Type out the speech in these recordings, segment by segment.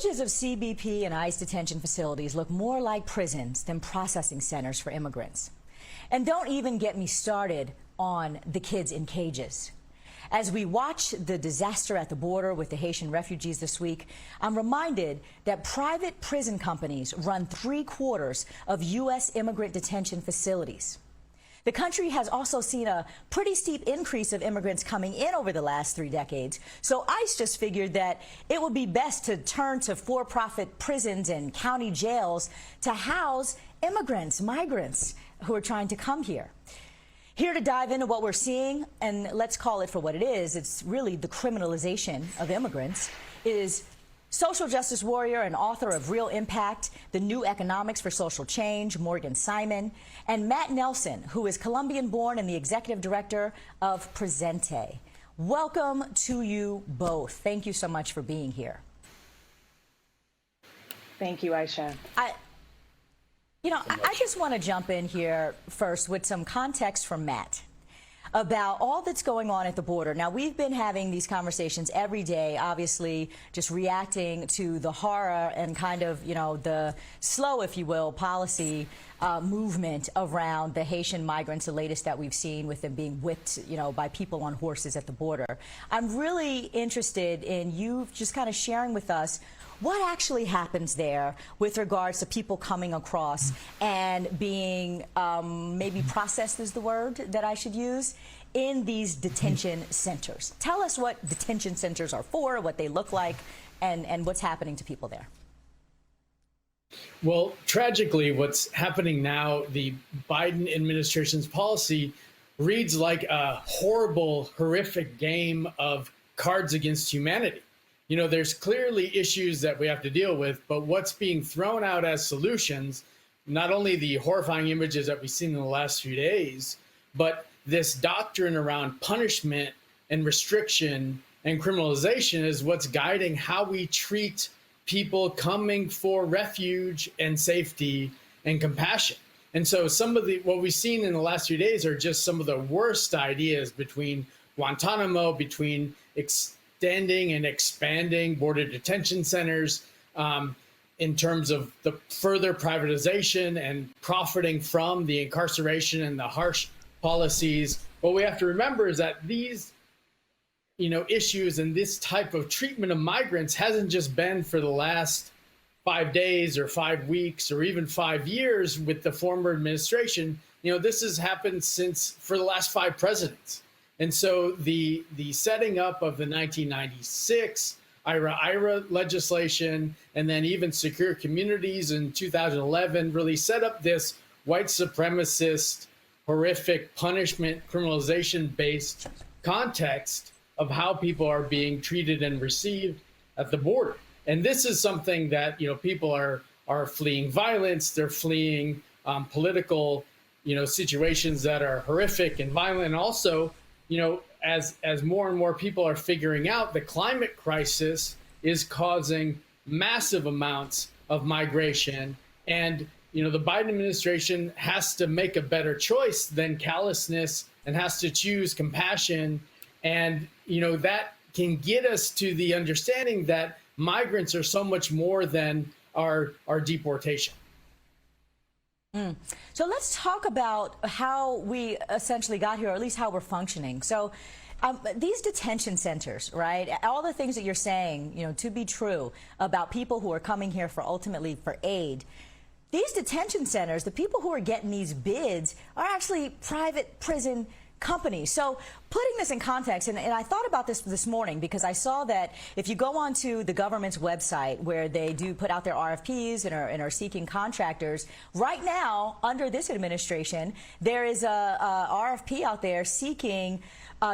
Images of CBP and ICE detention facilities look more like prisons than processing centers for immigrants. And don't even get me started on the kids in cages. As we watch the disaster at the border with the Haitian refugees this week, I'm reminded that private prison companies run 3/4 of U.S. immigrant detention facilities. The country has also seen a pretty steep increase of immigrants coming in over the last 3 decades. So ICE just figured that it would be best to turn to for-profit prisons and county jails to house immigrants, migrants who are trying to come here. Here to dive into what we're seeing, and let's call it for what it is, it's really the criminalization of immigrants, is social justice warrior and author of Real Impact, The New Economics for Social Change, Morgan Simon, and Matt Nelson, who is Colombian-born and the executive director of Presente. Welcome to you both. Thank you so much for being here. Thank you, Aisha. I just want to jump in here first with some context from Matt about all that's going on at the border. Now, we've been having these conversations every day, obviously, just reacting to the horror and kind of, the slow, if you will, policy movement around the Haitian migrants, the latest that we've seen with them being whipped, by people on horses at the border. I'm really interested in you just kind of sharing with us what actually happens there with regards to people coming across and being maybe processed is the word that I should use in these detention centers. Tell us what detention centers are for, what they look like, and what's happening to people there. Well, tragically, what's happening now, the Biden administration's policy reads like a horrible, horrific game of Cards Against Humanity. There's clearly issues that we have to deal with, but what's being thrown out as solutions, not only the horrifying images that we've seen in the last few days, but this doctrine around punishment and restriction and criminalization is what's guiding how we treat people coming for refuge and safety and compassion. And so what we've seen in the last few days are just some of the worst ideas between Guantanamo, between extending and expanding border detention centers, in terms of the further privatization and profiting from the incarceration and the harsh policies. What we have to remember is that these issues and this type of treatment of migrants hasn't just been for the last 5 days or 5 weeks or even 5 years with the former administration. This has happened for the last 5 presidents. And so the setting up of the 1996 IRA legislation and then even Secure Communities in 2011 really set up this white supremacist, horrific punishment, criminalization-based context of how people are being treated and received at the border. And this is something that, people are fleeing violence, they're fleeing political, situations that are horrific and violent. And also, as more and more people are figuring out, the climate crisis is causing massive amounts of migration. And, the Biden administration has to make a better choice than callousness and has to choose compassion. And, that can get us to the understanding that migrants are so much more than our deportation. So let's talk about how we essentially got here, or at least how we're functioning. So these detention centers, right? All the things that you're saying, to be true about people who are coming here ultimately for aid. These detention centers, the people who are getting these bids are actually private prison companies. So putting this in context, and I thought about this morning because I saw that if you go onto the government's website where they do put out their RFPs and are seeking contractors, right now under this administration there is a RFP out there seeking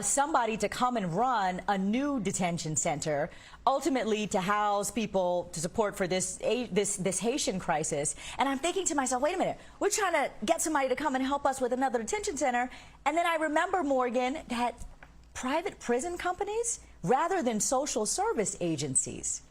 somebody to come and run a new detention center, ultimately to house people to support for this Haitian crisis. And I'm thinking to myself, wait a minute, we're trying to get somebody to come and help us with another detention center. And then I remember, Morgan, that private prison companies, rather than social service agencies,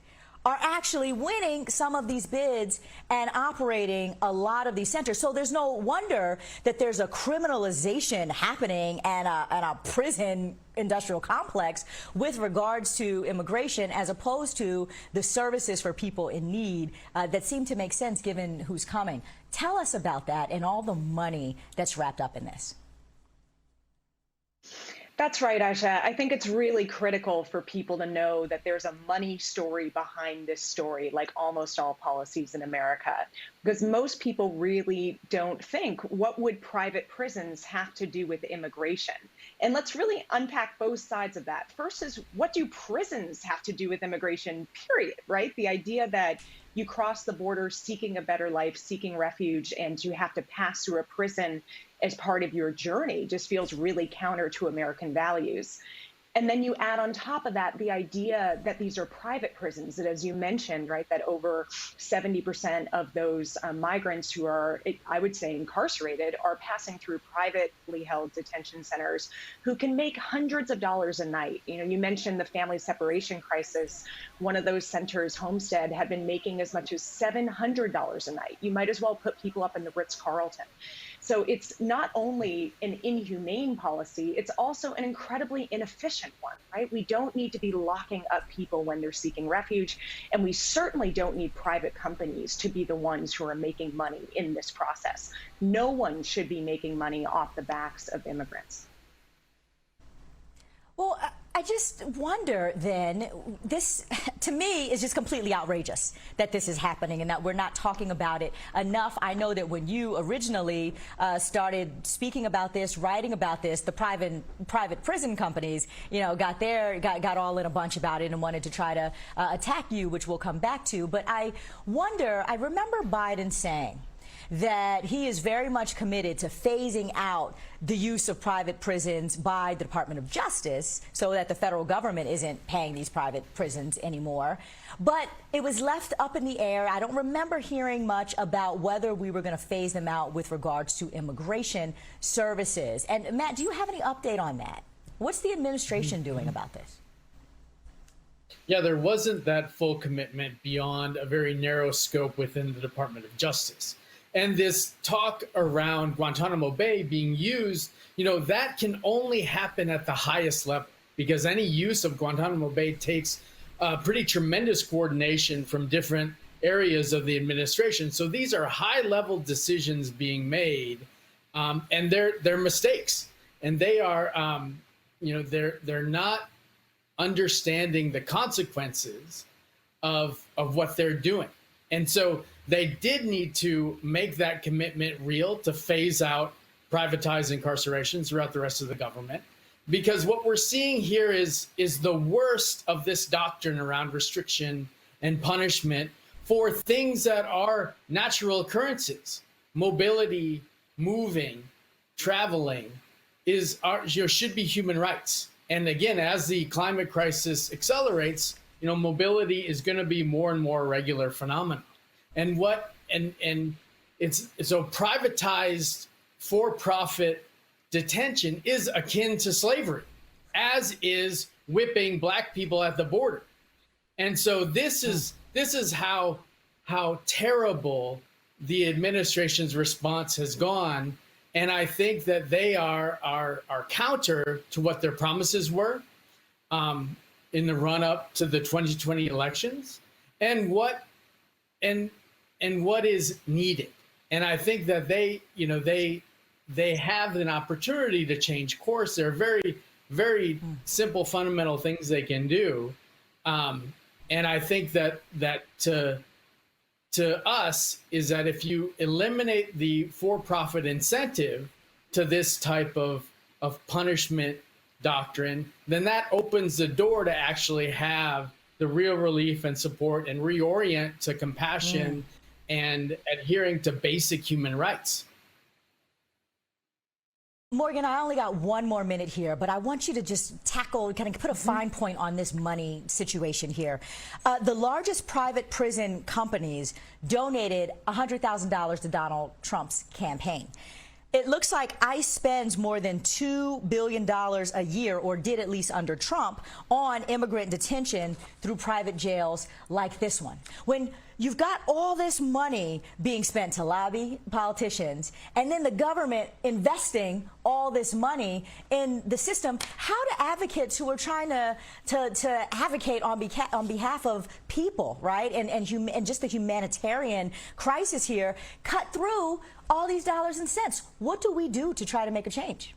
are actually winning some of these bids and operating a lot of these centers. So there's no wonder that there's a criminalization happening and a prison industrial complex with regards to immigration, as opposed to the services for people in need that seem to make sense given who's coming. Tell us about that and all the money that's wrapped up in this. That's right, Aisha. I think it's really critical for people to know that there's a money story behind this story, like almost all policies in America, because most people really don't think, what would private prisons have to do with immigration? And let's really unpack both sides of that. First is, what do prisons have to do with immigration, period, right? The idea that you cross the border seeking a better life, seeking refuge, and you have to pass through a prison as part of your journey just feels really counter to American values. And then you add on top of that the idea that these are private prisons, that, as you mentioned, right, that over 70% of those migrants who are, I would say, incarcerated are passing through privately held detention centers who can make hundreds of dollars a night. You know, you mentioned the family separation crisis. One of those centers, Homestead, had been making as much as $700 a night. You might as well put people up in the Ritz-Carlton. So it's not only an inhumane policy, it's also an incredibly inefficient one, right? We don't need to be locking up people when they're seeking refuge, and we certainly don't need private companies to be the ones who are making money in this process. No one should be making money off the backs of immigrants. Well, I just wonder then, this to me is just completely outrageous that this is happening and that we're not talking about it enough. I know that when you originally started speaking about this, writing about this, the private prison companies, you know, got all in a bunch about it and wanted to try to attack you, which we'll come back to. But I wonder, I remember Biden saying that he is very much committed to phasing out the use of private prisons by the Department of Justice so that the federal government isn't paying these private prisons anymore. But it was left up in the air. I don't remember hearing much about whether we were going to phase them out with regards to immigration services. And Matt, do you have any update on that? What's the administration doing about this? Yeah, there wasn't that full commitment beyond a very narrow scope within the Department of Justice. And this talk around Guantanamo Bay being used, you know, that can only happen at the highest level, because any use of Guantanamo Bay takes pretty tremendous coordination from different areas of the administration. So these are high-level decisions being made, and they're mistakes, and they are, you know, they're not understanding the consequences of what they're doing. And so they did need to make that commitment real to phase out privatized incarceration throughout the rest of the government, because what we're seeing here is the worst of this doctrine around restriction and punishment for things that are natural occurrences. Mobility, moving, traveling should be human rights. And again, as the climate crisis accelerates, you know, mobility is going to be more and more a regular phenomenon. And it's so privatized for-profit detention is akin to slavery, as is whipping black people at the border. And so this is how terrible the administration's response has gone. And I think that they are counter to what their promises were in the run-up to the 2020 elections, and what is needed. And I think that they have an opportunity to change course. There are very, very simple, fundamental things they can do. And I think that to us is that if you eliminate the for-profit incentive to this type of punishment doctrine, then that opens the door to actually have the real relief and support and reorient to compassion and adhering to basic human rights. Morgan, I only got one more minute here, but I want you to just tackle, kind of put a fine point on this money situation here. The largest private prison companies donated $100,000 to Donald Trump's campaign. It looks like ICE spends more than $2 billion a year, or did at least under Trump, on immigrant detention through private jails like this one. When you've got all this money being spent to lobby politicians, and then the government investing all this money in the system, how do advocates who are trying to advocate on behalf of people, right, and just the humanitarian crisis here, cut through all these dollars and cents? What do we do to try to make a change?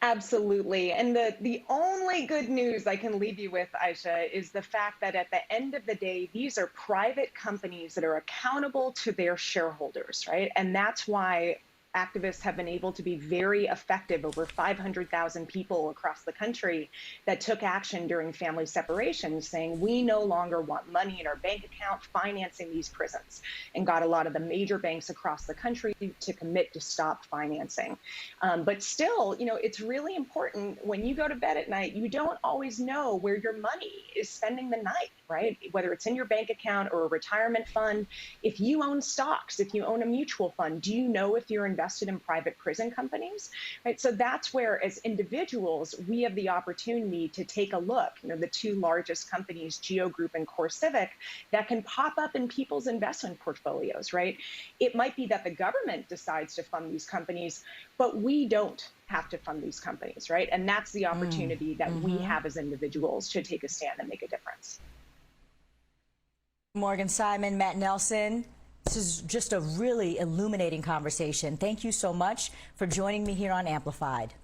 Absolutely. And the only good news I can leave you with, Aisha, is the fact that at the end of the day, these are private companies that are accountable to their shareholders, right? And that's why activists have been able to be very effective. Over 500,000 people across the country that took action during family separation, saying we no longer want money in our bank account financing these prisons, and got a lot of the major banks across the country to commit to stop financing. But still, it's really important when you go to bed at night, you don't always know where your money is spending the night, right? Whether it's in your bank account or a retirement fund. If you own stocks, if you own a mutual fund, do you know if you're invested in private prison companies, right? So that's where, as individuals, we have the opportunity to take a look. The two largest companies, Geo Group and CoreCivic, that can pop up in people's investment portfolios, right? It might be that the government decides to fund these companies, but we don't have to fund these companies, right? And that's the opportunity that we have as individuals to take a stand and make a difference. Morgan Simon, Matt Nelson, this is just a really illuminating conversation. Thank you so much for joining me here on Amplified.